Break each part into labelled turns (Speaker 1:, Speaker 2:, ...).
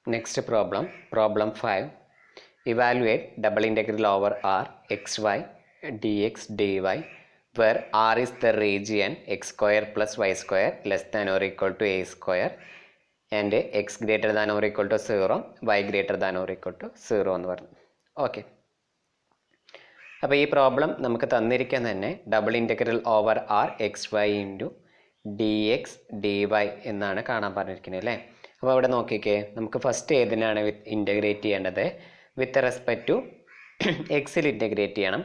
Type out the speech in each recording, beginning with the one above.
Speaker 1: Next problem, problem 5. Evaluate double integral over r xy dx dy where r is the region x square plus y square less than or equal to a square and x greater than or equal to 0, y greater than or equal to 0 എന്ന് പറഞ്ഞു. Okay, അപ്പോൾ ഈ problem നമുക്ക് തന്നിരിക്കാൻ തന്നെ double integral over R X Y into D X D Y എന്നാണ് കാണാൻ പറഞ്ഞിരിക്കുന്നത് അല്ലേ. അപ്പോൾ അവിടെ നോക്കിക്കേ, നമുക്ക് ഫസ്റ്റ് ഏതിനാണ് ഇൻറ്റഗ്രേറ്റ് ചെയ്യേണ്ടത്? വിത്ത് റെസ്പെക്ട് ടു എക്സിൽ ഇൻറ്റഗ്രേറ്റ് ചെയ്യണം.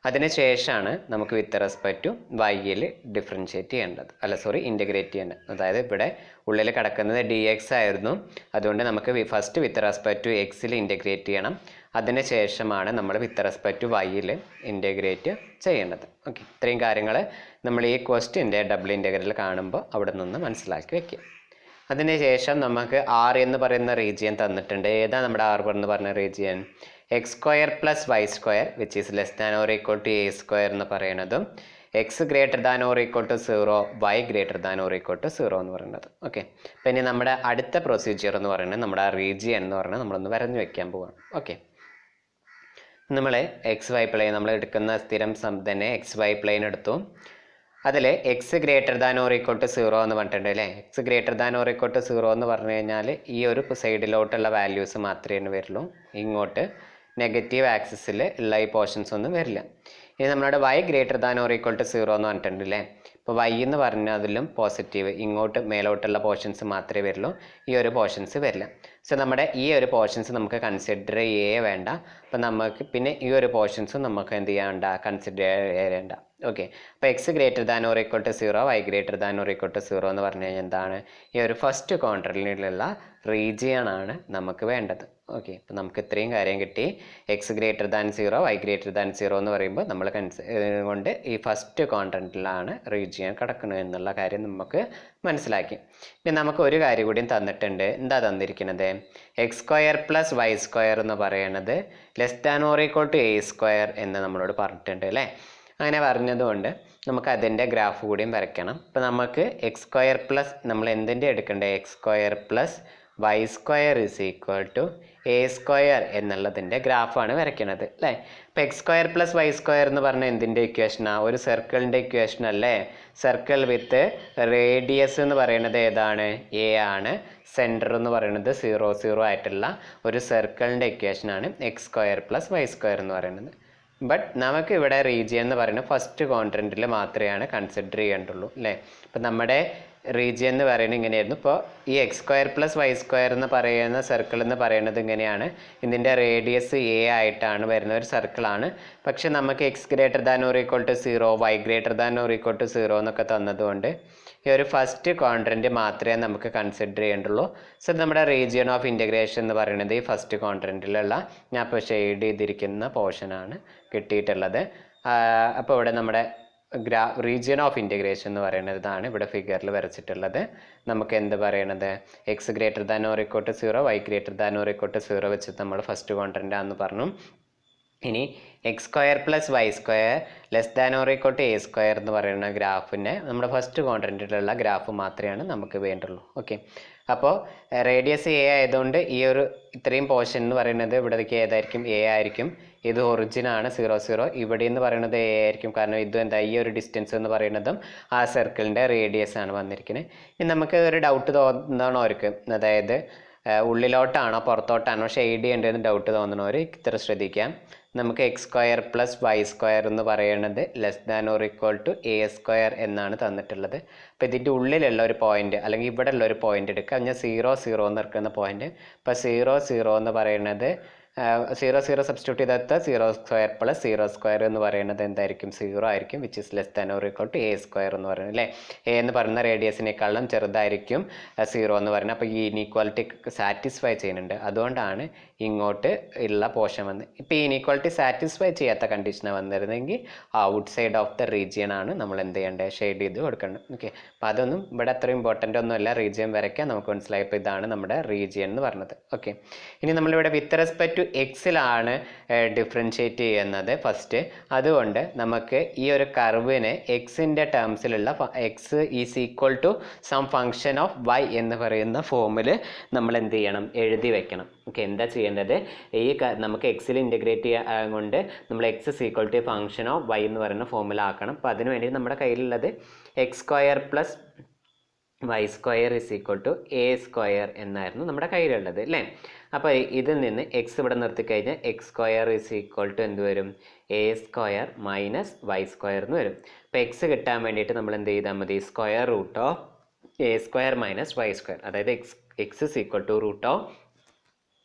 Speaker 1: അതിനുശേഷമാണ് നമുക്ക് വിത്ത് റെസ്പെക്ട് ടു വൈയിൽ ഡിഫറൻഷ്യേറ്റ് ചെയ്യേണ്ടത്, ഇൻറ്റഗ്രേറ്റ് ചെയ്യേണ്ടത്. അതായത് ഇവിടെ ഉള്ളിൽ കിടക്കുന്നത് ഡി എക്സ് ആയിരുന്നു, അതുകൊണ്ട് നമുക്ക് ഫസ്റ്റ് വിത്ത് റെസ്പെക്ട് ടു എക്സിൽ ഇൻറ്റഗ്രേറ്റ് ചെയ്യണം. അതിന് ശേഷമാണ് നമ്മൾ വിത്ത് റെസ്പെക്ട് ടു വൈയിൽ ഇൻറ്റഗ്രേറ്റ് ചെയ്യേണ്ടത്. ഓക്കെ, ഇത്രയും കാര്യങ്ങൾ നമ്മൾ ഈ ക്വസ്റ്റ്യൻ്റെ ഡബിൾ ഇൻറ്റഗ്രൽ കാണുമ്പോൾ അവിടെ നിന്ന് മനസ്സിലാക്കി വയ്ക്കുക. അതിനുശേഷം നമുക്ക് ആർ എന്ന് പറയുന്ന റീജിയൻ തന്നിട്ടുണ്ട്. ഏതാ നമ്മുടെ ആർ എന്ന് പറഞ്ഞ region? X square plus Y square which is less than or equal to A square എന്ന് പറയുന്നതും X greater than or equal to 0, Y greater than or equal to 0 എന്ന് പറയുന്നത്. ഓക്കെ, പിന്നെ നമ്മുടെ അടുത്ത പ്രൊസീജിയർ എന്ന് പറയുന്നത് നമ്മുടെ ആ റീജിയൻ എന്ന് പറഞ്ഞാൽ നമ്മളൊന്ന് വരഞ്ഞു വെക്കാൻ പോവാണ്. ഓക്കെ, നമ്മൾ എക്സ് വൈ പ്ലെയിൻ നമ്മൾ എടുക്കുന്ന സ്ഥിരം തന്നെ എക്സ് വൈ പ്ലെയിൻ എടുത്തു. അതിൽ X greater than or equal to 0 എന്ന് പറഞ്ഞിട്ടുണ്ട് അല്ലേ. X greater than or equal to 0 എന്ന് പറഞ്ഞു കഴിഞ്ഞാൽ ഈ ഒരു സൈഡിലോട്ടുള്ള വാല്യൂസ് മാത്രമേ വരുള്ളൂ, ഇങ്ങോട്ട് നെഗറ്റീവ് ആക്സിസിൽ ഉള്ള ഈ പോർഷൻസ് ഒന്നും വരില്ല. ഇനി നമ്മുടെ Y greater than or equal to 0 എന്ന് പറഞ്ഞിട്ടുണ്ട് അല്ലേ. ഇപ്പോൾ വൈ എന്ന് പറഞ്ഞാൽ അതിലും പോസിറ്റീവ്, ഇങ്ങോട്ട് മേലോട്ടുള്ള പോർഷൻസ് മാത്രമേ വരുള്ളൂ, ഈ ഒരു പോർഷൻസ് വരില്ല. സോ നമ്മുടെ ഈ ഒരു പോർഷൻസ് നമുക്ക് കൺസിഡർ ചെയ്യേ വേണ്ട. അപ്പം നമുക്ക് പിന്നെ ഈ ഒരു പോർഷൻസും നമുക്ക് എന്ത് ചെയ്യാണ്ട, കൺസിഡർ ചെയ്യേണ്ട. ഓക്കെ, അപ്പോൾ X greater than or equal to 0, Y greater than or equal to 0 എന്ന് പറഞ്ഞു കഴിഞ്ഞാൽ എന്താണ്? ഈ ഒരു ഫസ്റ്റ് ക്വാഡ്രന്റിലുള്ള റീജിയൻ ആണ് നമുക്ക് വേണ്ടത്. ഓക്കെ, അപ്പോൾ നമുക്ക് ഇത്രയും കാര്യം കിട്ടി. X greater than 0, Y greater than 0 എന്ന് പറയുമ്പോൾ നമ്മൾ കൊണ്ട് ഈ ഫസ്റ്റ് ക്വാഡ്രന്റിലാണ് റീജിയൻ കിടക്കുന്നത് എന്നുള്ള കാര്യം നമുക്ക് മനസ്സിലാക്കി. പിന്നെ നമുക്ക് ഒരു കാര്യം കൂടിയും തന്നിട്ടുണ്ട്. എന്താ തന്നിരിക്കുന്നത്? X square plus Y square എന്ന് പറയുന്നത് less than or equal to A square എന്ന് നമ്മളോട് പറഞ്ഞിട്ടുണ്ട് അല്ലേ. അങ്ങനെ പറഞ്ഞതുകൊണ്ട് നമുക്ക് അതിൻ്റെ ഗ്രാഫ് കൂടിയും വരയ്ക്കണം. ഇപ്പോൾ നമുക്ക് എക്സ് സ്ക്വയർ പ്ലസ് നമ്മൾ എന്തിൻ്റെ എടുക്കേണ്ടത്? X square plus Y square is equal to A square എന്നുള്ളതിൻ്റെ ഗ്രാഫാണ് വരയ്ക്കുന്നത് അല്ലേ. ഇപ്പോൾ X square plus Y square എന്ന് പറഞ്ഞാൽ എന്തിൻ്റെ ഇക്വേഷനാണ്? ഒരു സർക്കിളിൻ്റെ ഇക്വേഷൻ അല്ലേ. സർക്കിൾ വിത്ത് റേഡിയസ് എന്ന് പറയുന്നത് ഏതാണ്? എ ആണ്. സെൻറ്റർ എന്ന് പറയുന്നത് 0, 0 ആയിട്ടുള്ള ഒരു സർക്കിളിൻ്റെ ഇക്വേഷനാണ് X square plus Y square എന്ന് പറയുന്നത്. ബട്ട് നമുക്ക് ഇവിടെ റീജിയൻ എന്ന് പറയുന്നത് ഫസ്റ്റ് ക്വാഡ്രന്റിൽ മാത്രമേ കൺസിഡർ ചെയ്യേണ്ടുള്ളൂ അല്ലേ. ഇപ്പം നമ്മുടെ റീജിയൻ എന്ന് പറയുന്നത് ഇങ്ങനെയായിരുന്നു. ഇപ്പോൾ ഈ X square plus Y square എന്ന് പറയുന്ന സർക്കിൾ എന്ന് പറയുന്നത് ഇങ്ങനെയാണ്. ഇതിൻ്റെ റേഡിയസ് എ ആയിട്ടാണ് വരുന്ന ഒരു സർക്കിളാണ്. പക്ഷെ നമുക്ക് X greater than or equal to 0, Y greater than or equal to 0 എന്നൊക്കെ തന്നതുകൊണ്ട് ഈ ഒരു ഫസ്റ്റ് ക്വാഡ്രൻറ്റ് മാത്രമേ നമുക്ക് കൺസിഡർ ചെയ്യേണ്ടുള്ളൂ. സോ നമ്മുടെ റീജിയൻ ഓഫ് ഇൻറ്റഗ്രേഷൻ എന്ന് പറയുന്നത് ഈ ഫസ്റ്റ് ക്വാഡ്രൻറ്റിലുള്ള ഞാൻ ഇപ്പോൾ ഷെയ്ഡ് ചെയ്തിരിക്കുന്ന പോർഷനാണ് കിട്ടിയിട്ടുള്ളത്. അപ്പോൾ ഇവിടെ നമ്മുടെ റീജിയൻ ഓഫ് ഇൻറ്റഗ്രേഷൻ എന്ന് പറയുന്നത് ഇതാണ് ഇവിടെ ഫിഗറിൽ വരച്ചിട്ടുള്ളത്. നമുക്ക് എന്ത് പറയണത്? X greater than or equal to 0, Y greater than or equal to 0 വെച്ചിട്ട് നമ്മൾ ഫസ്റ്റ് ക്വാഡ്രൻ്റ് ആണെന്ന് പറഞ്ഞു. ഇനി X square plus Y square less than or equal to A square എന്ന് പറയുന്ന ഗ്രാഫിൻ്റെ നമ്മുടെ ഫസ്റ്റ് ക്വാഡ്രൻറ്റിലുള്ള ഗ്രാഫ് മാത്രമേ നമുക്ക് വേണ്ടുള്ളൂ. ഓക്കെ, അപ്പോൾ റേഡിയസ് എ ആയതുകൊണ്ട് ഈ ഒരു ഇത്രയും പോർഷൻ എന്ന് പറയുന്നത് ഇവിടേക്ക് ഏതായിരിക്കും? എ ആയിരിക്കും. ഇത് ഒറിജിനാണ് 0, 0. ഇവിടെ എന്ന് പറയുന്നത് എ ആയിരിക്കും, കാരണം ഇത് എന്താ ഈ ഒരു ഡിസ്റ്റൻസ് എന്ന് പറയുന്നതും ആ സർക്കിളിൻ്റെ റേഡിയസ് ആണ് വന്നിരിക്കുന്നത്. ഇനി നമുക്ക് ഒരു ഡൗട്ട് തോന്നണോ അവർക്ക്, അതായത് ഉള്ളിലോട്ടാണോ പുറത്തോട്ടാണോ ഷെയ്ഡ് ചെയ്യേണ്ടതെന്ന് ഡൗട്ട് തോന്നണവർ ഇത്ര ശ്രദ്ധിക്കാം. നമുക്ക് X square plus Y square എന്ന് പറയുന്നത് less than or equal to A square എന്നാണ് തന്നിട്ടുള്ളത്. അപ്പോൾ ഇതിൻ്റെ ഉള്ളിലുള്ള ഒരു പോയിന്റ് അല്ലെങ്കിൽ ഇവിടെ ഉള്ള ഒരു പോയിന്റ് എടുക്കുക. ഞാൻ 0, 0 എന്ന് എടുക്കുന്ന പോയിന്റ്. ഇപ്പോൾ 0, 0 എന്ന് പറയുന്നത് 0, 0 സബ്സ്റ്റിറ്റ്യൂട്ട് ചെയ്തെടുത്ത 0 സ്ക്വയർ പ്ലസ് 0 സ്ക്വയർ എന്ന് പറയുന്നത് എന്തായിരിക്കും? 0 ആയിരിക്കും, which is less than or equal to A square എന്ന് പറയുന്നത് അല്ലേ. എ എന്ന് പറയുന്ന റേഡിയസിനേക്കാളും ചെറുതായിരിക്കും 0 എന്ന് പറയുന്നത്. അപ്പോൾ ഈ ഇനീക്വാലിറ്റി സാറ്റിസ്ഫൈ ചെയ്യുന്നുണ്ട്, അതുകൊണ്ടാണ് ഇങ്ങോട്ട് ഉള്ള പോർഷൻ വന്ന്. ഇപ്പോൾ ഈ ഇനീക്വാലിറ്റി സാറ്റിസ്ഫൈ ചെയ്യാത്ത കണ്ടീഷനാണ് വന്നിരുന്നെങ്കിൽ outside of the region ആണ് നമ്മൾ എന്ത് ചെയ്യേണ്ടത്? ഷെയ്ഡ് ചെയ്ത് കൊടുക്കേണ്ടത്. ഓക്കെ, അപ്പോൾ അതൊന്നും ഇവിടെ അത്ര ഇമ്പോർട്ടൻ്റ് ഒന്നുമല്ല. റീജിയൻ വരയ്ക്കാൻ നമുക്ക് മനസ്സിലായി. ഇപ്പോൾ ഇതാണ് നമ്മുടെ റീജിയൻ എന്ന് പറഞ്ഞത്. ഓക്കെ, ഇനി നമ്മളിവിടെ വിത്ത് റെസ്പെക്ട് ടു എക്സിലാണ് ഡിഫറൻഷ്യേറ്റ് ചെയ്യുന്നത് ഫസ്റ്റ്. അതുകൊണ്ട് നമുക്ക് ഈ ഒരു കർവിനെ എക്സിൻ്റെ ടേംസിലുള്ള X is equal to some function of Y എന്ന് പറയുന്ന ഫോമിൽ നമ്മൾ എന്ത് ചെയ്യണം, എഴുതി വെക്കണം. ഓക്കെ, എന്താ ചെയ്യേണ്ടത്, ഈ നമുക്ക് എക്സിൽ ഇൻറ്റഗ്രേറ്റ് ചെയ്യാൻ കൊണ്ട് നമ്മൾ X is equal to function of Y എന്ന് പറയുന്ന ഫോമിലാക്കണം. അപ്പോൾ അതിന് വേണ്ടി നമ്മുടെ കയ്യിലുള്ളത് X square plus Y square is equal to A square എന്നായിരുന്നു നമ്മുടെ കയ്യിലുള്ളത് അല്ലേ. അപ്പോൾ ഇതിൽ നിന്ന് എക്സ് ഇവിടെ നിർത്തിക്കഴിഞ്ഞാൽ X square is equal to എന്ത് വരും, A square minus Y square എന്ന് വരും. അപ്പോൾ എക്സ് കിട്ടാൻ വേണ്ടിയിട്ട് നമ്മൾ എന്ത് ചെയ്താൽ മതി, square root of A square minus Y square, അതായത് X is equal to root of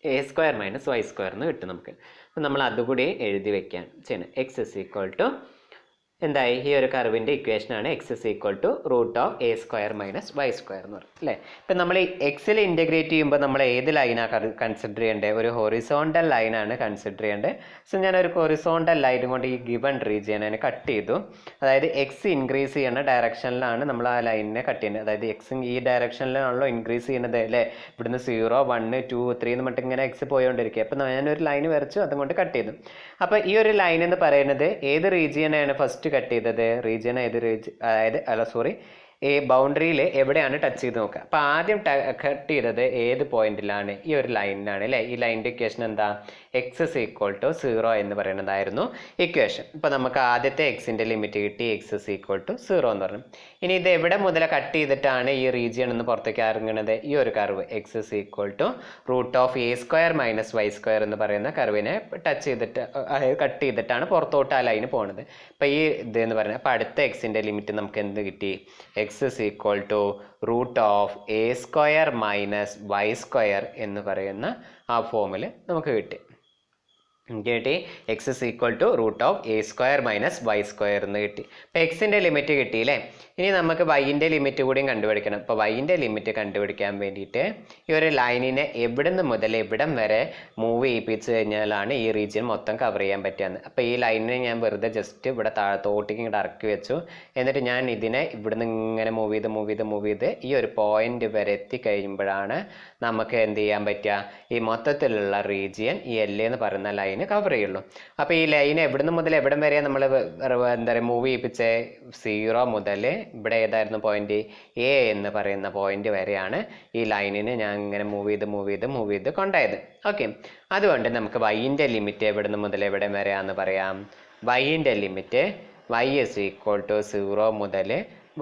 Speaker 1: A square minus Y square എന്ന് കിട്ടും നമുക്ക്. അപ്പോൾ നമ്മൾ അതുകൂടി എഴുതി വെക്കാൻ ചെയ്യണം. എക്സ് ഇസ് ഈക്വൽ ടു എന്തായി, ഈ ഒരു കർവിൻ്റെ ഇക്വേഷനാണ് X is equal to root of A square minus Y square എന്ന് പറയും അല്ലേ. ഇപ്പം നമ്മൾ ഈ എക്സിൽ ഇൻറ്റഗ്രേറ്റ് ചെയ്യുമ്പോൾ നമ്മൾ ഏത് ലൈനാണ് കൺസിഡർ ചെയ്യേണ്ടത്, ഒരു ഹൊറിസോണ്ടൽ ലൈനാണ് കൺസിഡർ ചെയ്യേണ്ടത്. സോ ഞാനൊരു ഹൊറിസോണ്ടൽ ലൈൻ കൊണ്ട് ഈ ഗിവൺ റീജിയൻ അതിനെ കട്ട് ചെയ്തു. അതായത് എക്സ് ഇൻക്രീസ് ചെയ്യുന്ന ഡയറക്ഷനിലാണ് നമ്മൾ ആ ലൈനിനെ കട്ട് ചെയ്യുന്നത്. അതായത് എക്സ് ഈ ഡയറക്ഷനിലാണല്ലോ ഇൻക്രീസ് ചെയ്യുന്നത് അല്ലേ. ഇവിടുന്ന് 0 1 2 3 എന്ന് പറഞ്ഞിട്ട് ഇങ്ങനെ എക്സ് പോയോണ്ടിരിക്കുക. അപ്പോൾ ഞാനൊരു ലൈൻ വരച്ചു, അതുകൊണ്ട് കട്ട് ചെയ്തു. അപ്പോൾ ഈ ഒരു ലൈൻ എന്ന് പറയുന്നത് ഏത് റീജിയനാണ് ഫസ്റ്റ് കട്ട് ചെയ്തത്, റീജിയൻ ഏത് അതായത് ഈ ബൗണ്ടറിയിൽ എവിടെയാണ് ടച്ച് ചെയ്ത് നോക്കുക. അപ്പോൾ ആദ്യം കട്ട് ചെയ്തത് ഏത് പോയിന്റിലാണ്, ഈ ഒരു ലൈനിലാണ് അല്ലേ. ഈ ലൈനിൻ്റെ ഇക്വേഷൻ എന്താ, എക്സ് ഇസ് ഈക്വൽ ടു 0 എന്ന് പറയുന്നതായിരുന്നു ഇക്വേഷൻ. ഇപ്പോൾ നമുക്ക് ആദ്യത്തെ എക്സിൻ്റെ ലിമിറ്റ് കിട്ടി, എക്സ് ഇസ് ഈക്വൽ ടു 0 എന്ന് പറഞ്ഞു. ഇനി ഇത് എവിടെ മുതൽ കട്ട് ചെയ്തിട്ടാണ് ഈ റീജിയൻ എന്ന് പുറത്തേക്ക് ഇറങ്ങുന്നത്, ഈ ഒരു curve X is equal to root of A square minus Y square എന്ന് പറയുന്ന കർവിനെ ടച്ച് ചെയ്തിട്ട് കട്ട് ചെയ്തിട്ടാണ് പുറത്തോട്ട് ആ ലൈന് പോകുന്നത്. അപ്പോൾ ഈ ഇതെന്ന് പറയുന്നത്, അപ്പോൾ അടുത്ത എക്സിൻ്റെ ലിമിറ്റ് നമുക്ക് എന്ത് കിട്ടി, X is equal to root of A square minus Y square എന്ന് പറയുന്ന ആ ഫോമിൽ നമുക്ക് കിട്ടി. കിട്ടി X is equal to root of A square minus Y square എന്ന് കിട്ടി. അപ്പോൾ എക്സിൻ്റെ ലിമിറ്റ് കിട്ടിയില്ലേ. ഇനി നമുക്ക് വൈൻ്റെ ലിമിറ്റ് കൂടിയും കണ്ടുപിടിക്കണം. അപ്പോൾ വൈൻ്റെ ലിമിറ്റ് കണ്ടുപിടിക്കാൻ വേണ്ടിയിട്ട് ഈ ഒരു ലൈനിനെ എവിടുന്ന് മുതൽ എവിടം വരെ മൂവ് ചെയ്യിപ്പിച്ച് കഴിഞ്ഞാലാണ് ഈ റീജിയൻ മൊത്തം കവർ ചെയ്യാൻ പറ്റുകയെന്ന്. അപ്പോൾ ഈ ലൈനിനെ ഞാൻ വെറുതെ ജസ്റ്റ് ഇവിടെ താഴത്തോട്ടേക്ക് ഇങ്ങോട്ട് ഇറക്കി വെച്ചു. എന്നിട്ട് ഞാൻ ഇതിനെ ഇവിടുന്ന് ഇങ്ങനെ മൂവ് ചെയ്ത് ഈ ഒരു പോയിന്റ് വരെ എത്തിക്കഴിയുമ്പോഴാണ് നമുക്ക് എന്ത് ചെയ്യാൻ പറ്റുക, ഈ മൊത്തത്തിലുള്ള റീജിയൻ ഈ എൽ എന്ന് പറയുന്ന ലൈൻ കവർ ചെയ്യുള്ളൂ. അപ്പോൾ ഈ ലൈൻ എവിടുന്ന് മുതൽ എവിടം വരെ നമ്മൾ എന്താ പറയുക മൂവ് ചെയ്യിപ്പിച്ച 0 മുതൽ ഇവിടെ ഏതായിരുന്നു പോയിന്റ്, എ എന്ന് പറയുന്ന പോയിന്റ് വരെയാണ് ഈ ലൈനിന് ഞാൻ ഇങ്ങനെ മൂവ് ചെയ്ത് കൊണ്ടായത്. ഓക്കെ, അതുകൊണ്ട് നമുക്ക് വൈൻ്റെ ലിമിറ്റ് എവിടുന്ന് മുതൽ എവിടം വരെയാണെന്ന് പറയാം. വൈൻ്റെ limit y is equal to 0 മുതൽ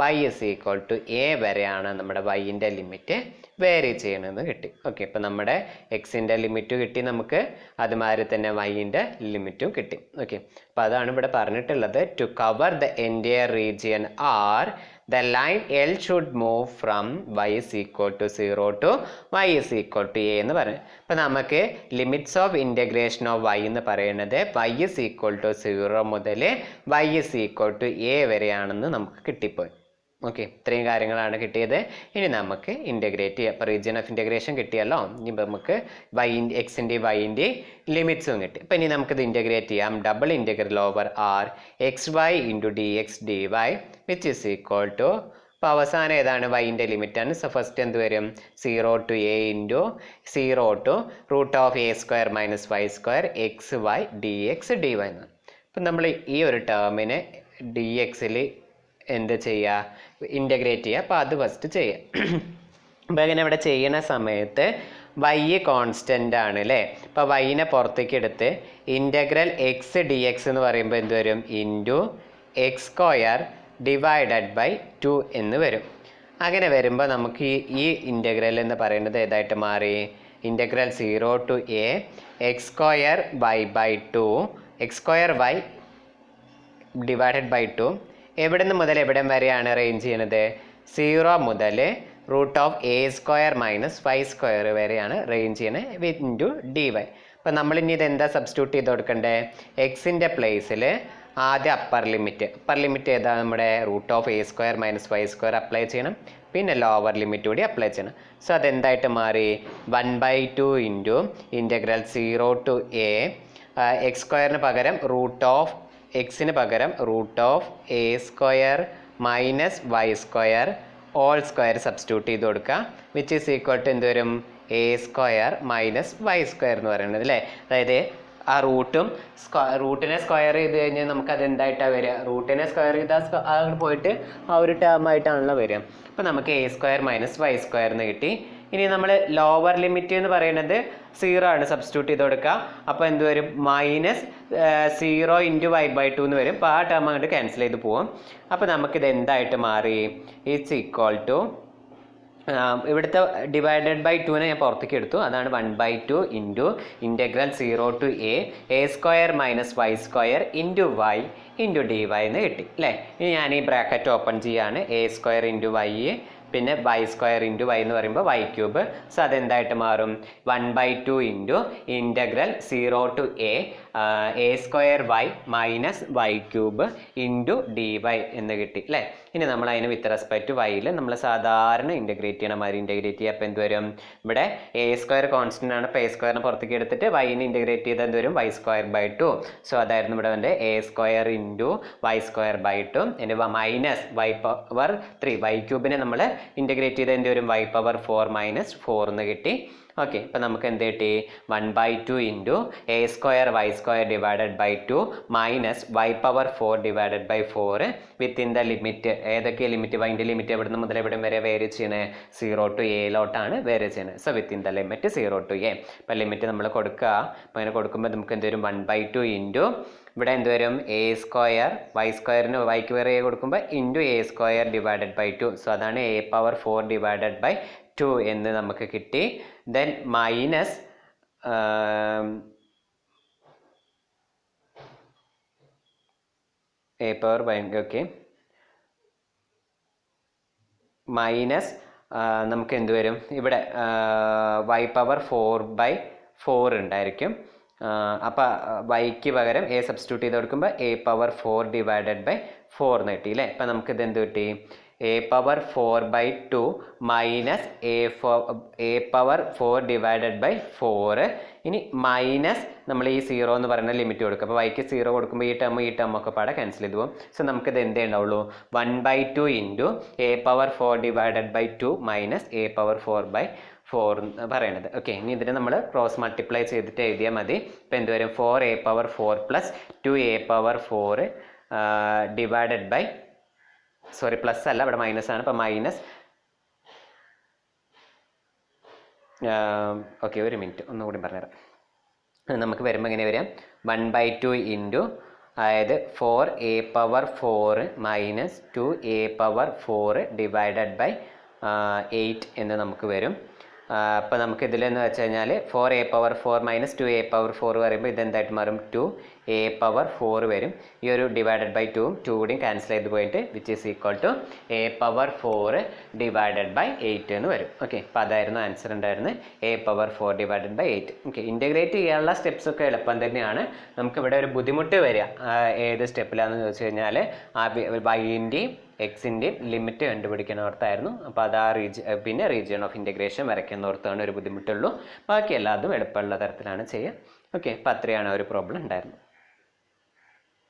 Speaker 1: y is equal to a വരെയാണ് നമ്മുടെ വൈൻ്റെ ലിമിറ്റ് വേരി ചെയ്യണമെന്ന് കിട്ടി. ഓക്കെ, ഇപ്പം നമ്മുടെ എക്സിൻ്റെ ലിമിറ്റ് കിട്ടി നമുക്ക്, അതുമാതിരി തന്നെ വൈൻ്റെ ലിമിറ്റും കിട്ടി. ഓക്കെ, അപ്പോൾ അതാണ് ഇവിടെ പറഞ്ഞിട്ടുള്ളത്. To cover the entire region R the line L should move from y is equal to 0 to y is equal to a എന്ന് പറയും. അപ്പോൾ നമുക്ക് limits of integration of y എന്ന് പറയുന്നത് y is equal to 0 മുതൽ y is equal to a വരെയാണെന്ന് നമുക്ക് കിട്ടിപ്പോയി. Okay, ഇത്രയും കാര്യങ്ങളാണ് കിട്ടിയത്. ഇനി നമുക്ക് ഇൻറ്റഗ്രേറ്റ് ചെയ്യാം. അപ്പോൾ റീജിയൻ ഓഫ് ഇൻറ്റഗ്രേഷൻ കിട്ടിയല്ലോ. ഇനി നമുക്ക് എക്സിൻ്റെയും വൈൻ്റെയും ലിമിറ്റ്സും കിട്ടി. അപ്പോൾ ഇനി നമുക്കിത് ഇൻറ്റഗ്രേറ്റ് ചെയ്യാം. Double integral over R X Y into D X D y which is equal to, അപ്പോൾ അവസാനം ഏതാണ്, വൈൻ്റെ ലിമിറ്റാണ്. സോ ഫസ്റ്റ് എന്ത് വരും, 0 to a into 0 to root of A square minus Y square x y d X D y എന്ന്. അപ്പം നമ്മൾ ഈ ഒരു ടേമിനെ ഡി എക്സിൽ എന്ത് ചെയ്യുക, ഇൻറ്റഗ്രേറ്റ് ചെയ്യുക. അപ്പോൾ അത് ഫസ്റ്റ് ചെയ്യുക. അപ്പോൾ ഇങ്ങനെ ഇവിടെ ചെയ്യുന്ന സമയത്ത് വൈ കോൺസ്റ്റൻ്റ് ആണ് അല്ലേ. അപ്പോൾ വൈനെ പുറത്തേക്ക് എടുത്ത് ഇൻറ്റഗ്രൽ എക്സ് ഡി എക്സ് എന്ന് പറയുമ്പോൾ എന്ത് വരും, into x square divided by 2 എന്ന് വരും. അങ്ങനെ വരുമ്പോൾ നമുക്ക് ഈ ഇൻറ്റഗ്രൽ എന്ന് പറയുന്നത് ഏതായിട്ട് മാറി, integral 0 to a x square y by 2 x square y divided by 2 എവിടെ നിന്ന് മുതൽ എവിടം വരെയാണ് റേഞ്ച് ചെയ്യുന്നത്, 0 മുതൽ root of A square minus Y square വരെയാണ് റേഞ്ച് ചെയ്യുന്നത് ഇൻറ്റു ഡി വൈ. അപ്പോൾ നമ്മളിനി ഇതെന്താ സബ്സ്റ്റിറ്റ്യൂട്ട് ചെയ്ത് കൊടുക്കണ്ടേ, എക്സിൻ്റെ പ്ലേസിൽ ആദ്യം അപ്പർ ലിമിറ്റ് ഏതാ, നമ്മുടെ root of A square minus Y square apply ചെയ്യണം. പിന്നെ ലോവർ ലിമിറ്റ് കൂടി അപ്ലൈ ചെയ്യണം. സോ അതെന്തായിട്ട് മാറി, 1/2 into integral 0 to a x സ്ക്വയറിന് പകരം റൂട്ട് ഓഫ് എക്സിന് പകരം root of A square minus Y square whole square substitute ചെയ്ത് കൊടുക്കുക. വിച്ച് ഈസ് ഈക്വൽ ടു എന്ത് വരും, A square minus Y square എന്ന് പറയുന്നത് അല്ലേ. അതായത് ആ റൂട്ടിനെ സ്ക്വയർ ചെയ്ത് കഴിഞ്ഞാൽ നമുക്ക് അത് എന്തായിട്ടാണ് വരിക, റൂട്ടിനെ സ്ക്വയർ ചെയ്താൽ അങ്ങോട്ട് പോയിട്ട് ആ ഒരു ടേം ആയിട്ടാണല്ലോ വരിക. അപ്പോൾ നമുക്ക് a square minus Y square എന്ന് കിട്ടി. ഇനി നമ്മൾ ലോവർ ലിമിറ്റ് എന്ന് പറയുന്നത് 0 ആണ്, സബ്സ്റ്റിറ്റ്യൂട്ട് ചെയ്ത് കൊടുക്കുക. അപ്പോൾ എന്ത് വരും, മൈനസ് 0 ഇൻറ്റു y/2 എന്ന് വരും. അപ്പോൾ ആ ടേം അങ്ങോട്ട് ക്യാൻസൽ ചെയ്ത് പോകും. അപ്പോൾ നമുക്കിത് എന്തായിട്ട് മാറി, ഇറ്റ്സ് ഈക്വൽ ടു ഇവിടുത്തെ ഡിവൈഡഡ് ബൈ 2നെ ഞാൻ പുറത്തേക്ക് എടുത്തു, അതാണ് 1/2 into integral 0 to A square minus Y square into y into d y എന്ന് കിട്ടി അല്ലേ. ഇനി ഞാൻ ഈ ബ്രാക്കറ്റ് ഓപ്പൺ ചെയ്യാണ്, എ സ്ക്വയർ ഇൻറ്റു വൈ പിന്നെ വൈ സ്ക്വയർ ഇൻറ്റു വൈ എന്ന് പറയുമ്പോൾ വൈ ക്യൂബ്. സോ അതെന്തായിട്ട് മാറും, 1/2 into integral 0 to A square y minus y cube into d y എന്ന് കിട്ടി അല്ലേ. ഇനി നമ്മൾ അതിന് വിത്ത് റെസ്പെക്ട് വൈയിൽ നമ്മൾ സാധാരണ ഇൻറ്റഗ്രേറ്റ് ചെയ്യണ മാതിരി ഇൻറ്റഗ്രേറ്റ് ചെയ്യുക. അപ്പോൾ എന്ത് വരും, ഇവിടെ എ സ്ക്വയർ കോൺസ്റ്റൻ്റ് ആണ്, അപ്പോൾ എ സ്ക്വയറിനെ പുറത്തേക്ക് എടുത്തിട്ട് വൈനെ ഇൻറ്റഗ്രേറ്റ് ചെയ്താൽ എന്ത് വരും, y²/2. സോ അതായിരുന്നു ഇവിടെ വന്നത് എ സ്ക്വയർ ഇൻറ്റു y²/2 ഇനി മൈനസ് y⁴, വൈ ക്യൂബിനെ നമ്മൾ ഇൻറ്റഗ്രേറ്റ് ചെയ്ത് എന്ത് വരും, y⁴ മൈനസ് 4 എന്ന് കിട്ടി. ഓക്കെ, അപ്പോൾ നമുക്ക് എന്ത് കിട്ടി, 1/2 into a square y square divided by 2 minus y⁴ divided by 4 within the limit. ഏതൊക്കെ ലിമിറ്റ്, വൈൻ്റെ ലിമിറ്റ് എവിടുന്ന് മുതൽ എവിടെ വരെ വേരി ചെയ്യണേ, 0 ടു എയിലോട്ടാണ് വേരി ചെയ്യുന്നത്. So within the limit 0 to a. അപ്പോൾ ലിമിറ്റ് നമ്മൾ കൊടുക്കുക. അപ്പോൾ അങ്ങനെ കൊടുക്കുമ്പോൾ നമുക്ക് എന്ത് വരും, 1/2 ഇൻറ്റു ഇവിടെ എന്ത് വരും, എ സ്ക്വയർ വൈ സ്ക്വയറിന് വൈക്ക് വേറെ കൊടുക്കുമ്പോൾ into a square divided by 2. So അതാണ് a⁴ ഡിവൈഡഡ് ബൈ 2 എന്ന് നമുക്ക് കിട്ടി. ദെൻ മൈനസ് ഓക്കെ മൈനസ് നമുക്ക് എന്ത് വരും, ഇവിടെ y⁴/4 ഉണ്ടായിരിക്കും. അപ്പോൾ വൈക്ക് പകരം എ സബ്സ്റ്റിറ്റ്യൂട്ട് ചെയ്ത് കൊടുക്കുമ്പോൾ a⁴ ഡിവൈഡഡ് ബൈ 4 എന്ന് കിട്ടി അല്ലേ. അപ്പം നമുക്കിത് എന്ത് കിട്ടി, a⁴/2 minus a⁴ divided by 4. ഇനി മൈനസ് നമ്മൾ ഈ 0 എന്ന് പറയുന്ന ലിമിറ്റ് കൊടുക്കുക. അപ്പോൾ വൈക്ക് 0 കൊടുക്കുമ്പോൾ ഈ ടേം ഒക്കെ പാടെ ക്യാൻസൽ ചെയ്ത് പോകും. സോ നമുക്കിത് എന്തേ ഉണ്ടാവുള്ളൂ, 1/2 into a⁴ divided by 2 minus a⁴/4 പറയണത്. ഓക്കെ, ഇനി ഇതിനെ നമ്മൾ ക്രോസ് മൾട്ടിപ്ലൈ ചെയ്തിട്ട് എഴുതിയാൽ മതി. ഇപ്പോൾ എന്ത് വരും, 4a⁴ plus 2a⁴ divided by, sorry plus അല്ല ഇവിടെ മൈനസ് ആണ്, അപ്പോൾ മൈനസ് ഓക്കെ ഒരു മിനിറ്റ് ഒന്നുകൂടി പറഞ്ഞുതരാം. നമുക്ക് വരുമ്പോൾ എങ്ങനെ വരാം, 1/2 ഇൻറ്റു അതായത് 4a⁴ minus 2a⁴ divided by 8 എന്ന് നമുക്ക് വരും. അപ്പോൾ നമുക്ക് ഇതിലെന്ന് വെച്ച് കഴിഞ്ഞാൽ 4a⁴ മൈനസ് 2a⁴ പറയുമ്പോൾ ഇതെന്തായിട്ട് മാറും, 2a⁴ വരും. ഈ ഒരു ഡിവൈഡഡ് ബൈ 2 കൂടിയും ക്യാൻസൽ ചെയ്ത് പോയിട്ട് which is equal to a⁴ divided by 8 എന്ന് വരും. ഓക്കെ, അപ്പോൾ അതായിരുന്നു ആൻസർ ഉണ്ടായിരുന്നത്, a⁴ divided by 8. Okay, integrate ചെയ്യാനുള്ള സ്റ്റെപ്സ് ഒക്കെ എളുപ്പം തന്നെയാണ്. നമുക്കിവിടെ ഒരു ബുദ്ധിമുട്ട് വരിക ഏത് സ്റ്റെപ്പിലാണെന്ന് ചോദിച്ചു കഴിഞ്ഞാൽ ആ വൈൻ്റെയും എക്സിൻ്റെയും ലിമിറ്റ് കണ്ടുപിടിക്കണോർത്തായിരുന്നു. അപ്പോൾ അത് ആ പിന്നെ റീജിയൺ ഓഫ് ഇൻറ്റഗ്രേഷൻ വരയ്ക്കുന്നോർത്താണ് ഒരു ബുദ്ധിമുട്ടുള്ളൂ. ബാക്കി എല്ലാതും എളുപ്പമുള്ള തരത്തിലാണ് ചെയ്യുക. ഓക്കെ, അപ്പോൾ അത്രയാണ് ഒരു പ്രോബ്ലം ഉണ്ടായിരുന്നത്.